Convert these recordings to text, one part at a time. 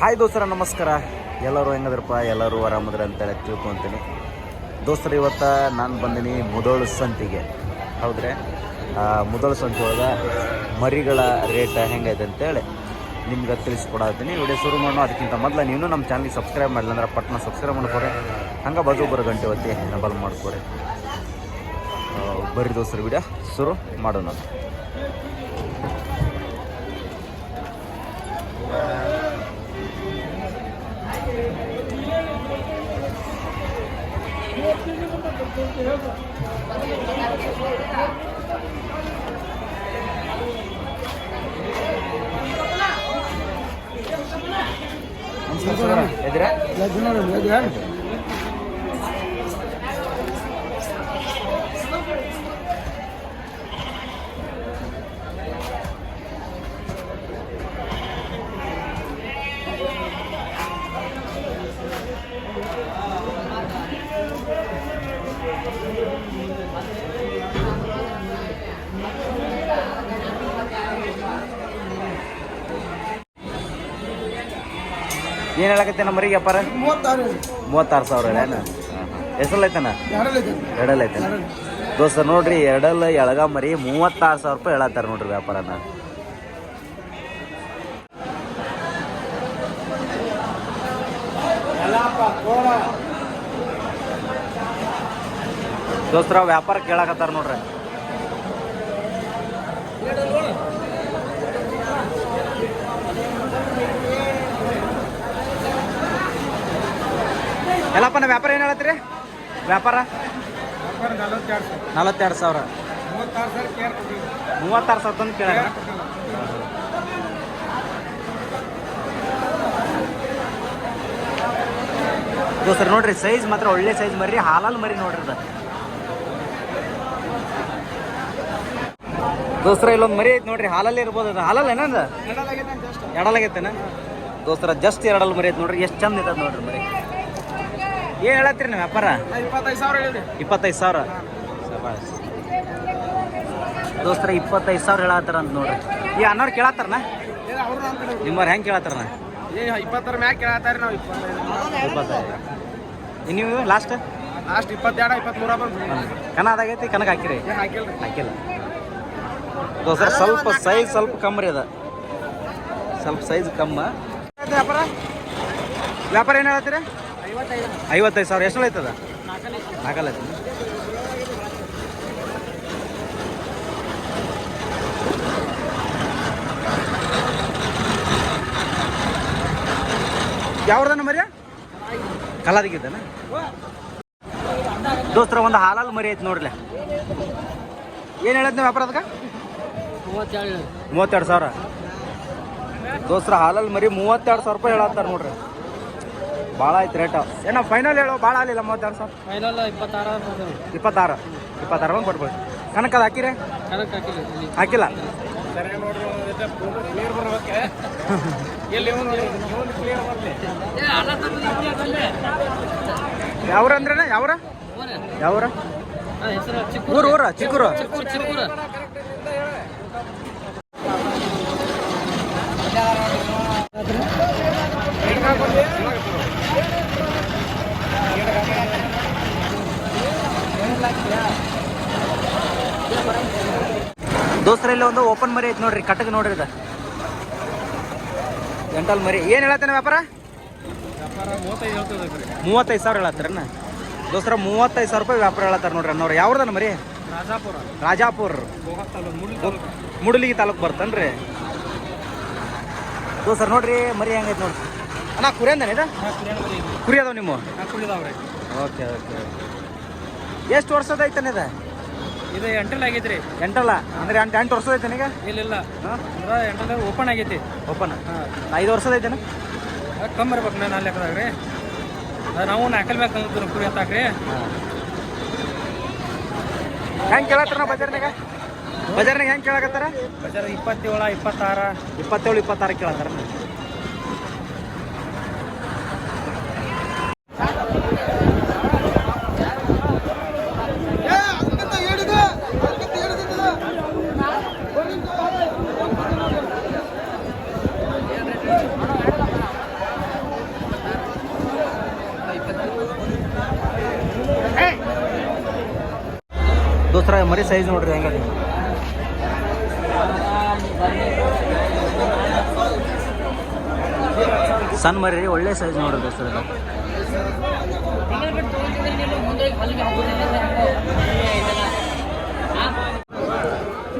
Hi ದೋಸ್ತರ ನಮಸ್ಕಾರ. ಎಲ್ಲರೂ ಹೆಂಗದ್ರಪ್ಪ, ಎಲ್ಲರೂ ಆರಾಮದ್ರ ಅಂತೇಳಿ ತಿಳ್ಕೊತೀನಿ ದೋಸ್ತರು. ಇವತ್ತು ನಾನು ಬಂದೀನಿ ಮುದೋಳು ಸಂತಿಗೆ. ಹೌದ್ರಿ, ಮುದೋಳು ಸಂತೆ ಒಳಗೆ ಮರಿಗಳ ರೇಟ್ ಹೆಂಗೈತೆ ಅಂತೇಳಿ ನಿಮ್ಗೆ ತಿಳಿಸ್ಕೊಡತ್ತೀನಿ. ವಿಡಿಯೋ ಶುರು ಮಾಡೋಣ. ಅದಕ್ಕಿಂತ ಮೊದಲು ನೀವು ನಮ್ಮ ಚಾನಲ್ಗೆ ಸಬ್ಸ್ಕ್ರೈಬ್ ಮಾಡಲಿಲ್ಲ ಅಂದ್ರೆ ಪಟ್ನ ಸಬ್ಸ್ಕ್ರೈಬ್ ಮಾಡ್ಕೊರಿ. ಹಂಗೆ ಬರೋ ಗಂಟೆ ಹೊತ್ತಿ ಡಬಲ್ ಮಾಡ್ಕೊರಿ. ಬರ್ರಿ ದೋಸ್ತರು, ವಿಡಿಯೋ ಶುರು ಮಾಡೋಣ. ಎದುರ ಏನು ಹೇಳಕತ್ತೇನ ಮರಿಗೆ ವ್ಯಾಪಾರ? 36,000 ಏನು? ಹೆಸರಲ್ಲೈತನ? ಎರಡಲ್ಲೈತನ ದೋಸ್ತ. ನೋಡ್ರಿ, ಎರಡಲ್ಲ ಎಳಗ ಮರಿ 36,000 ರೂಪಾಯಿ ಹೇಳತ್ತಾರ ನೋಡ್ರಿ ವ್ಯಾಪಾರನ. ದೋಸ್ತರ ವ್ಯಾಪಾರ ಕೇಳಕತ್ತಾರ ನೋಡ್ರಿ. ಎಲ್ಲಪ್ಪನ ವ್ಯಾಪಾರ ಏನು ಹೇಳತ್ತೀರಿ? ವ್ಯಾಪಾರ 42,000. 36,000 ತಂದು ಕೇಳ. ದೋಸ್ತರು ನೋಡ್ರಿ, ಸೈಜ್ ಮಾತ್ರ ಒಳ್ಳೆ ಸೈಜ್ ಮರಿ, ಹಾಲಲ್ಲಿ ಮರಿ ನೋಡ್ರಿ ಅದು. ದೋಸ್ತರ ಇಲ್ಲೊಂದು ಮರಿ ಐತಿ ನೋಡ್ರಿ, ಹಾಲಲ್ಲಿ ಇರ್ಬೋದು. ಅದು ಹಾಲಲ್ಲ ಏನಂದ? ಎರಡಲಾಗೈತೇನ ದೋಸ್ತರ? ಜಸ್ಟ್ ಎರಡಲ್ಲಿ ಮರಿ ಐತಿ ನೋಡ್ರಿ. ಎಷ್ಟು ಚಂದ ಇರ್ತದೆ ನೋಡ್ರಿ ಮರಿ. ಏನು ಹೇಳತ್ತೀರಿ ನೀವು ವ್ಯಾಪಾರ? 25,000. ದೋಸ್ತರ 25,000 ಹೇಳತ್ತಾರ ಅಂತ ನೋಡ್ರಿ. ಈ ಅನ್ನೋರು ಕೇಳತ್ತಾರನ? ನಿಮ್ಮವ್ರು ಹೆಂಗೆ ಕೇಳತ್ತಾರನ? 20 ಮ್ಯಾಗ ಕೇಳತ್ತಾರ. ನಾವು 25. ನೀವು ಲಾಸ್ಟ್ 22, 23 ಕನ್ನದಾಗೈತಿ. ಕನಕ ಹಾಕಿರಿ? ಹಾಕಿಲ್ಲ ದೋಸ್ತರ. ಸ್ವಲ್ಪ ಕಮ್ಮಿ ರೀ ಅದ, ಸ್ವಲ್ಪ ಸೈಜ್ ಕಮ್ಮ. ವ್ಯಾಪಾರ ಏನು ಹೇಳತ್ತೀರಿ? 55,000. ಎಷ್ಟು ಐತದ? 4 ಐತಿ. ಯಾವ್ದನ್ನ ಮರಿ? ಕಲಾದಿಗಿದ್ದಾನ ದೋಸ್ತರ? ಒಂದು ಹಾಲಲ್ಲಿ ಮರಿ ಐತಿ ನೋಡ್ರಿ. ಏನು ಹೇಳತ್ ನೀವು ವ್ಯಾಪಾರ ಅದಕ್ಕೆ? 32,000 ದೋಸ್ತರ. ಹಾಲಲ್ಲಿ ಮರಿ 32,000 ರೂಪಾಯಿ ಹೇಳತ್ತಾರ ನೋಡ್ರಿ. ಭಾಳ ಐತಿ ರೇಟ್. ಏನೋ ಫೈನಲ್ ಹೇಳೋ? ಭಾಳ ಆಗಲಿಲ್ಲ. 32,000. 26 ಒಂದು ಕೊಡ್ಬೋದು. ಕನಕದ ಹಾಕಿರಿ? ಹಾಕಿಲ್ಲ. ಯಾವ್ರ ಅಂದ್ರೇನ? ಯಾವ್ರ ಊರ? ಚಿಕ್ಕೂರು. ದೋಸ್ತರ ಇಲ್ಲಿ ಒಂದು ಓಪನ್ ಮರಿ ಐತಿ ನೋಡ್ರಿ, ಕಟ್ಟಗೆ ನೋಡ್ರಿ. ಇದು ಗಂಟಲ್ ಮರಿ. ಏನು ಹೇಳತ್ತಾನೆ ವ್ಯಾಪಾರ? 35,000 ಹೇಳತ್ತಾರನ ದೋಸ್ತರ? 35,000 ರೂಪಾಯಿ ವ್ಯಾಪಾರ ಹೇಳತ್ತಾರ ನೋಡ್ರಿ ಅನ್ನೋರು. ಯಾವ್ದನ ಮರಿ? ರಾಜಾಪುರ ಮುಡಲಿಗಿ ತಾಲೂಕು ಬರ್ತನ್ರಿ ದೋಸ್ತರ. ನೋಡ್ರಿ ಮರಿ ಹೆಂಗೈತಿ ನೋಡ್ರಿ. ಅಣ್ಣ ಕುರಿ ಅಂದಾನೆ ಇದು? ಕುರಿ ಅದಾವ ನಿಮ್ಮ? ಓಕೆ. ಎಷ್ಟು ವರ್ಷದ ಐತಾನೆ ಇದು? ಇದು ಎಂಟಲ್ ಆಗೈತ್ರಿ. ಎಂಟಲ್ಲ ಅಂದ್ರೆ 8 ವರ್ಷದ ಐತೇನೆ ಈಗ? ಇಲ್ಲ, ಎಂಟಲ್ ಓಪನ್ ಆಗೈತಿ. ಓಪನ್ 5 ವರ್ಷದ ಐತೇನ? ಕಮ್ಮಿ ಇರ್ಬೇಕು ನಾನು ಅಲ್ಲಿ ಲೆಕ್ಕದಾಗ್ರಿ. ನಾವು ನಾಲ್ಕಲ್ ಬೇಕು ಅಂದ್ರಿ ಕುರಿ ಹತ್ತಾಕ್ರಿ. ಹೆಂಗೆ ಕೇಳತ್ತಾರ ಬಜಾರ್ನಾಗ? ಹೆಂಗೆ ಕೇಳಕತ್ತಾರ? ಬಜಾರ್ 27, 26 ಕೇಳತ್ತಾರ. ದೋಸ್ತರ ಮರಿ ಸೈಜ್ ನೋಡ್ರಿ ಹೆಂಗೆ ಸಣ್ಣ ಮರಿ ರೀ, ಒಳ್ಳೆ ಸೈಜ್ ನೋಡ್ರಿ ದೋಸ್ತರ.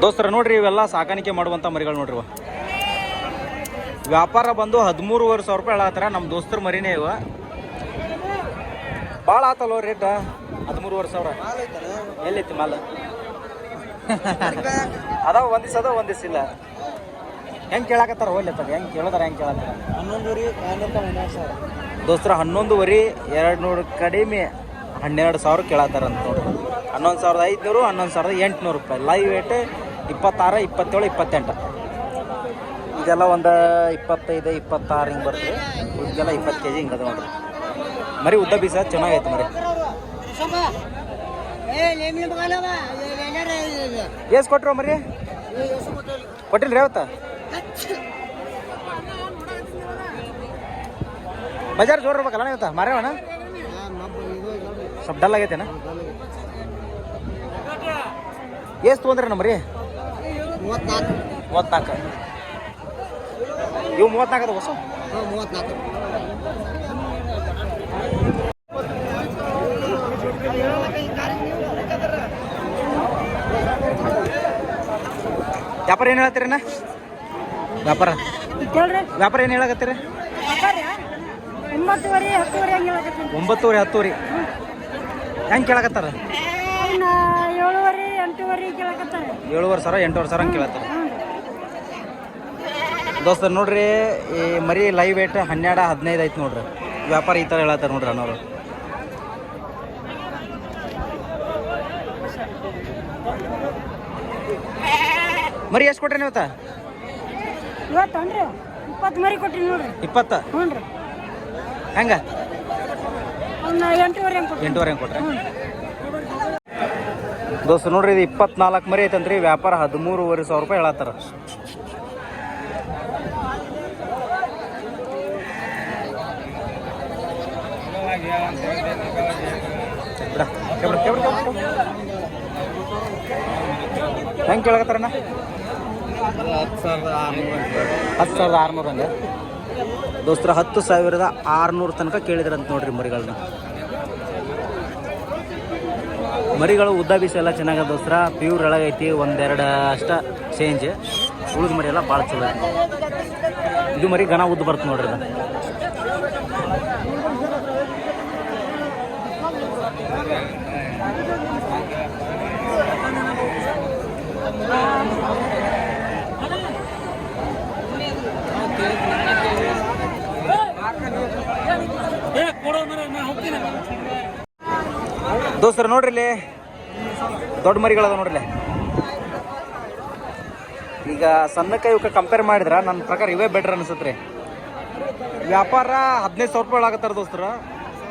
ದೋಸ್ತರ ನೋಡ್ರಿ ಇವೆಲ್ಲ ಸಾಕಾಣಿಕೆ ಮಾಡುವಂಥ ಮರಿಗಳು ನೋಡ್ರಿ ಇವ. ವ್ಯಾಪಾರ ಬಂದು 13,500 ರೂಪಾಯಿ ಹೇಳತ್ತಾರ. ನಮ್ಮ ದೋಸ್ತರ ಮರಿನೇ ಇವ. ಭಾಳ ಆತಲ್ವ ರೇಟ್? 13,500. ಎಲ್ಲೈತಿ ಮಾಲ್? ಅದಾವ ಒಂದಿವ್ಸ ಅದಾವ ಒಂದಿವ್ಸ ಇಲ್ಲ. ಹೆಂಗೆ ಕೇಳಾಕತ್ತಾರ ಹೋಗ್ಲತ್ತದ? ಹೆಂಗೆ ಕೇಳೋದಾರ? ಹೆಂಗೆ ಕೇಳತ್ತಾರ? 11,200 ದೋಸ್ತರ 11,200 200 ಕಡಿಮೆ 12,000 ಕೇಳತ್ತಾರ ಅಂತ ನೋಡ್ರಿ. 11,500 11,800 ರೂಪಾಯಿ. Live weight 26, 27, 28. ಇದೆಲ್ಲ ಒಂದು 25, 26 ಹಿಂಗೆ ಬರ್ತದೆ. ಇದೆಲ್ಲ 20 kg ಹಿಂಗೆ ಅದ ನೋಡ್ರಿ. ಮರಿ ಉದ್ದ ಬೀಸ ಚೆನ್ನಾಗೈತೆ ಮರಿ. ಎಷ್ಟು ಕೊಟ್ರು ಮರಿ? ಕೊಟ್ಟಿಲ್ಲ ರೀ ಅವತ್ತ? ಬಜಾರ್ ಜೋರ್ ಇರ್ಬೇಕಲ್ಲ ಇವತ್ತ? ಮಾರ್ಯಾವಣ ಸ್ವಲ್ಪ ಡಲ್ ಆಗೈತೆನ? ಎಷ್ಟು ತೊಗೊಂಡ್ರಿ ಮರಿ? 34. ಇವು 34 ಅದ ಹೊಸ? 34. ವ್ಯಾಪಾರ ಏನು ಹೇಳತ್ತೀರಣ್ಣ? ವ್ಯಾಪಾರ ಏನು ಹೇಳಕತ್ತೀರಿ? 9,10 10,000 ಹೆಂಗೆ ಕೇಳಕತ್ತಾರ? 7,500 8,500 ಕೇಳಕತ್ತಾರ. 7,500 8,500 ಹಂಗೆ ಕೇಳತ್ತಾರ. ದೋಸ್ತ ನೋಡ್ರಿ ಈ ಮರಿ ಲೈವ್ ವೇಟ್ 12, 15 ಐತೆ ನೋಡ್ರಿ. ವ್ಯಾಪಾರ ಈ ಥರ ಹೇಳತ್ತಾರ ನೋಡ್ರಿ ಅನ್ನೋರು. ಮರಿ ಎಷ್ಟು ಕೊಟ್ರಿ ನೀವತ್ತ? ಇವತ್ತನ್ರಿ 20 ಮರಿ ಕೊಟ್ಟಿನಿ ನೋಡ್ರಿ. 20? ಹ್ಞೂ ರೀ. ಹೆಂಗ? ಒಂದು 8,500 ಕೊಟ್ರಿ. 8,500 ಕೊಟ್ರಿ. ದೋಸ್ತ ನೋಡ್ರಿ ಇದು 24 ಮರಿ ಐತಂತ್ರಿ. ವ್ಯಾಪಾರ 13,500 ರೂಪಾಯಿ ಹೇಳತ್ತಾರ. ಹೆಂಗೆ ಕೇಳಕತ್ತಾರಣ್ಣ? 10,600 ಹಂಗೆ. ದೋಸ್ತರ 10,600 ತನಕ ಕೇಳಿದ್ರಂತ ನೋಡ್ರಿ ಮರಿಗಳನ್ನ. ಮರಿಗಳು ಉದ್ದ ಬೀಸ ಎಲ್ಲ ಚೆನ್ನಾಗದ ದೋಸ್ತರ. ಪ್ಯೂರ್ ಒಳಗೈತಿ. 1-2 ಅಷ್ಟ ಚೇಂಜ್. ಉಳಿದ ಮರಿ ಎಲ್ಲ ಭಾಳ ಚಲೋ ಐತಿ. ಇದು ಮರಿ ಘನ ಉದ್ದು ಬರ್ತದೆ ನೋಡ್ರಿ ಇದು. ದೋಸ್ತರ ನೋಡ್ರಿ ಇಲ್ಲಿ ದೊಡ್ಡ ಮರಿಗಳದ ನೋಡ್ರಿ. ಈಗ ಸಣ್ಣಕ್ಕೆ ಇವಕ್ಕೆ ಕಂಪೇರ್ ಮಾಡಿದ್ರೆ ನನ್ನ ಪ್ರಕಾರ ಇವೇ ಬೆಟ್ರ್ ಅನಿಸುತ್ತೆ. ವ್ಯಾಪಾರ 15,000 ರೂಪಾಯಿ ಆಗತ್ತಾರ ದೋಸ್ತರ.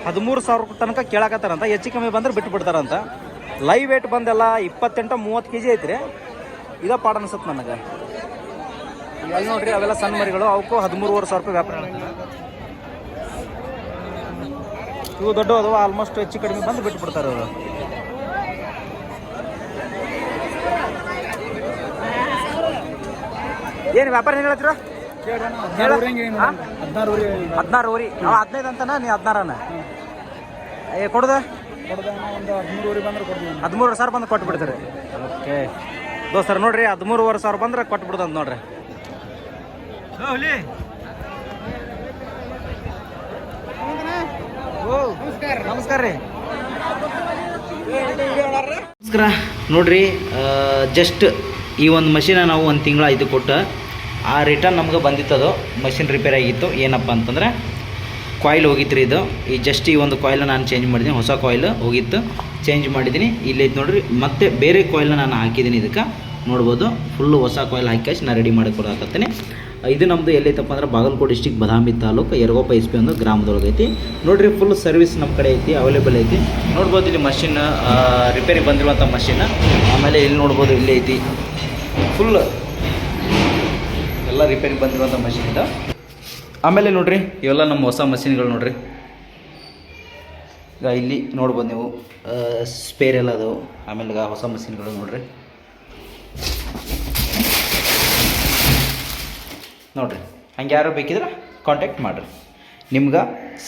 13,000 ತನಕ ಕೇಳಾಕತ್ತಾರಂತ. ಹೆಚ್ಚು ಕಮ್ಮಿ ಬಂದ್ರೆ ಬಿಟ್ಟು ಬಿಡ್ತಾರಂತ. ಲೈವ್ ವೇಟ್ ಬಂದೆಲ್ಲ 28-30 kg ಐತ್ರಿ. ಇದ ಪಾಡ ಅನ್ಸುತ್ತೆ ನನಗೆ. ಅಲ್ಲಿ ನೋಡ್ರಿ ಅವೆಲ್ಲ ಸಣ್ಣ ಮರಿಗಳು. ಅವಕ್ಕೂ 13,500 ರೂಪಾಯಿ ವ್ಯಾಪಾರ ಆಗ್ತದೆ. ಇವು ದೊಡ್ಡ ಅದು ಆಲ್ಮೋಸ್ಟ್ ಹೆಚ್ಚು ಕಡಿಮೆ ಬಂದು ಬಿಟ್ಟು ಬಿಡ್ತಾರೆ ಅವರು. ಏನು ವ್ಯಾಪಾರ ಏನು ಹೇಳ್ತೀರ? 16,000. ನಾವು 15 ಅಂತಾನ, ನೀ 16ನ? ಕೊಡುದ? 13,000 ಬಂದು ಕೊಟ್ಟು ಬಿಡ್ತಾರೆ. ಓಕೆ ದೋಸ್ತರ ನೋಡ್ರಿ 13,500 ಬಂದ್ರೆ ಕೊಟ್ಟು ಬಿಡ್ದಂತ ನೋಡ್ರಿ. ನಮಸ್ಕಾರ ರೀ. ನಮಸ್ಕಾರ ನೋಡ್ರಿ. ಜಸ್ಟ್ ಈ ಒಂದು ಮಷೀನ ನಾವು 1 ತಿಂಗಳ ಇದು ಕೊಟ್ಟು ಆ ರಿಟರ್ನ್ ನಮ್ಗೆ ಬಂದಿತ್ತದು. ಮಷಿನ್ ರಿಪೇರ್ ಆಗಿತ್ತು. ಏನಪ್ಪ ಅಂತಂದರೆ ಕಾಯಿಲ್ ಹೋಗಿತ್ತು ರೀ. ಇದು ಈ ಜಸ್ಟ್ ಈ ಒಂದು ಕಾಯಿಲ್ ನಾನು ಚೇಂಜ್ ಮಾಡಿದ್ದೀನಿ. ಹೊಸ ಕಾಯಿಲ್ ಹೋಗಿತ್ತು, ಚೇಂಜ್ ಮಾಡಿದ್ದೀನಿ. ಇಲ್ಲೈತೆ ನೋಡ್ರಿ. ಮತ್ತೆ ಬೇರೆ ಕಾಯಿಲ್ನ ನಾನು ಹಾಕಿದ್ದೀನಿ. ಇದಕ್ಕೆ ನೋಡ್ಬೋದು ಫುಲ್ಲು ಹೊಸ ಕಾಯಿಲ್ ಹಾಕಿ ನಾನು ರೆಡಿ ಮಾಡಿ ಕೊಡಾಕತ್ತೀನಿ. ಇದು ನಮ್ಮದು ಎಲ್ಲೈತಪ್ಪ ಅಂದ್ರೆ Bagalkot district Badami taluk Yaragopa S P ಒಂದು ಗ್ರಾಮದೊಳಗೆ ಐತಿ ನೋಡ್ರಿ. ಫುಲ್ ಸರ್ವಿಸ್ ನಮ್ಮ ಕಡೆ ಐತಿ, ಅವೈಲೇಬಲ್ ಐತಿ. ನೋಡ್ಬೋದು ಇಲ್ಲಿ ಮಷಿನ್ ರಿಪೇರಿ ಬಂದಿರುವಂಥ ಮಷಿನ್. ಆಮೇಲೆ ಇಲ್ಲಿ ನೋಡ್ಬೋದು ಇಲ್ಲಿ ಐತಿ ಫುಲ್ ಎಲ್ಲ ರಿಪೇರಿ ಬಂದಿರುವಂಥ ಮಷಿನ್ ಇದೆ. ಆಮೇಲೆ ನೋಡ್ರಿ ಇವೆಲ್ಲ ನಮ್ಮ ಹೊಸ ಮಷಿನ್ಗಳು ನೋಡ್ರಿ. ಈಗ ಇಲ್ಲಿ ನೋಡ್ಬೋದು ನೀವು ಸ್ಪೇರ್ ಎಲ್ಲ ಅದಾವು. ಆಮೇಲೆ ಈಗ ಹೊಸ ಮಷಿನ್ಗಳು ನೋಡ್ರಿ ಹಂಗೆ ಯಾರು ಬೇಕಿದ್ರೆ ಕಾಂಟ್ಯಾಕ್ಟ್ ಮಾಡಿರಿ, ನಿಮ್ಗೆ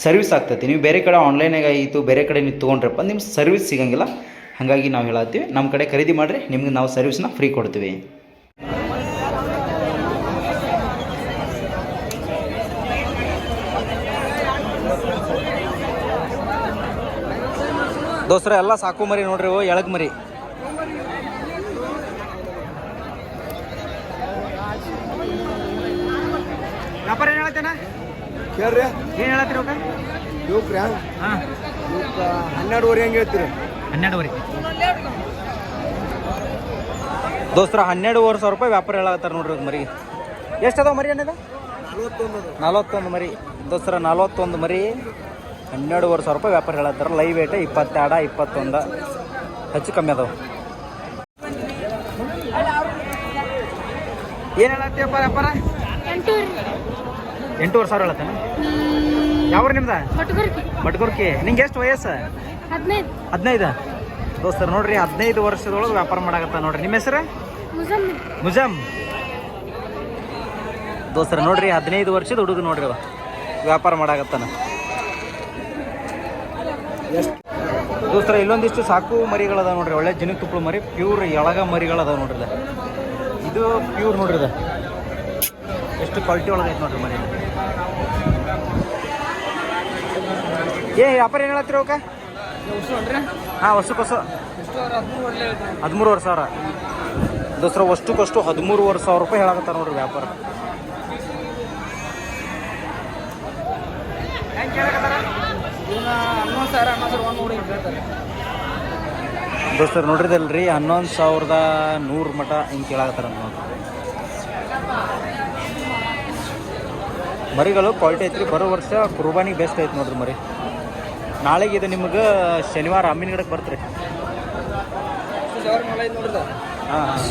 ಸರ್ವಿಸ್ ಆಗ್ತೈತಿ. ನೀವು ಬೇರೆ ಕಡೆ ಆನ್ಲೈನಾಗ ಆಯಿತು ಬೇರೆ ಕಡೆ ನೀವು ತೊಗೊಂಡ್ರಪ್ಪ ನಿಮ್ಗೆ ಸರ್ವಿಸ್ ಸಿಗೋಂಗಿಲ್ಲ. ಹಾಗಾಗಿ ನಾವು ಹೇಳತ್ತೀವಿ ನಮ್ಮ ಕಡೆ ಖರೀದಿ ಮಾಡಿರಿ, ನಿಮ್ಗೆ ನಾವು ಸರ್ವಿಸ್ನ ಫ್ರೀ ಕೊಡ್ತೀವಿ. ದೋಸ್ತರ ಎಲ್ಲ ಸಾಕು ಮರಿ ನೋಡ್ರಿ, ಎಳಗ್ ಮರಿ. ವ್ಯಾಪಾರ ಏನು ಹೇಳತ್ತೇನ ಕೇಳ್ರಿ, ಏನು ಹೇಳತ್ತೀರಿ ಅವಾಗ? ಇವಕ್ರಿ ಹಾಂ 12.5 ಹೆಂಗೆ ಹೇಳ್ತೀರಿ? 12 ದೋಸ್ತರ 12,500 ರೂಪಾಯಿ ವ್ಯಾಪಾರ ಹೇಳತ್ತಾರ ನೋಡ್ರಿ ಮರಿ. ಎಷ್ಟು ಅದಾವ ಮರಿ ಅನ್ನದ? 41 ಮರಿ ದೋಸ್ತರ, 41 ಮರಿ 12,500 ರೂಪಾಯಿ ವ್ಯಾಪಾರ ಹೇಳತ್ತಾರ. ಲೈವ್ ವೇಟ್ 22, 21 ಹೆಚ್ಚು ಕಮ್ಮಿ ಅದಾವ. ಏನು ಹೇಳತ್ತೀಯಪ್ಪ ವ್ಯಾಪಾರ? 8,500 ಸಾವಿರ ಹೇಳತ್ತೇನೆ. ಯಾವ್ರು ನಿಮ್ದ? ಮಟ್ಗುರ್ಕಿ. ನಿಂಗೆ ಎಷ್ಟು ವಯಸ್ಸು? 15 ದೋಸ್ತರ ನೋಡ್ರಿ, 15 ವರ್ಷದೊಳಗೆ ವ್ಯಾಪಾರ ಮಾಡಾಕತ್ತ ನೋಡ್ರಿ. ನಿಮ್ಮ ಹೆಸರು? ಮುಜಮ್ ದೋಸ್ತರ ನೋಡ್ರಿ, 15 ವರ್ಷದ ಹುಡುಗ ನೋಡ್ರಿ ಅವ ವ್ಯಾಪಾರ ಮಾಡಾಕತ್ತಾನ. ದೋಸ್ತರ ಇಲ್ಲೊಂದಿಷ್ಟು ಸಾಕು ಮರಿಗಳದಾವ ನೋಡ್ರಿ, ಒಳ್ಳೆ ಜನ ತುಪ್ಪಳು ಮರಿ, ಪ್ಯೂರ್ ಎಳಗ ಮರಿಗಳದಾವ ನೋಡ್ರಿ. ಇದು ಪ್ಯೂರ್ ನೋಡ್ರಿ, ಎಷ್ಟು ಕ್ವಾಲಿಟಿ ಒಳಗೈತೆ ನೋಡ್ರಿ ಮರಿ. ವ್ಯಾಪಾರ ಏನು ಹೇಳತ್ತೀರಿ ಅವಕ್ಕ? ಹಾಂ, ವರ್ಷಕ್ಕೊಸ 13,500 ಸಾವಿರ ದೋಸ್ತರ. ಅಷ್ಟಕ್ಕಷ್ಟು 13,500 ರೂಪಾಯಿ ಹೇಳಕತ್ತಾರ ನೋಡ್ರಿ ವ್ಯಾಪಾರ. ದೋಸ್ತರು ನೋಡ್ರಿದಲ್ರಿ, 11,100 ಮಟ ಹಿಂಗೆ ಕೇಳಾಕತ್ತಾರ ನೋಡಿ. ಮರಿಗಳು ಕ್ವಾಲಿಟಿ ಐತ್ರಿ, ಬರೋ ವರ್ಷ ಕುರ್ಬಾನಿಗೆ ಬೆಸ್ಟ್ ಐತೆ ನೋಡ್ರಿ ಮರಿ. ನಾಳೆಗೆ ಇದು ನಿಮ್ಗೆ ಶನಿವಾರ ಅಮ್ಮಿನ ಗಿಡಕ್ಕೆ ಬರ್ತೀರಿ. ಹಾಂ ಹಾಂ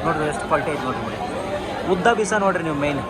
ನೋಡ್ರಿ ಎಷ್ಟು ಕ್ವಾಲಿಟಿ ಐತೆ ನೋಡ್ರಿ ಮರಿ. ಉದ್ದ ಬೀಸ ನೋಡ್ರಿ ನೀವು ಮೇನ್.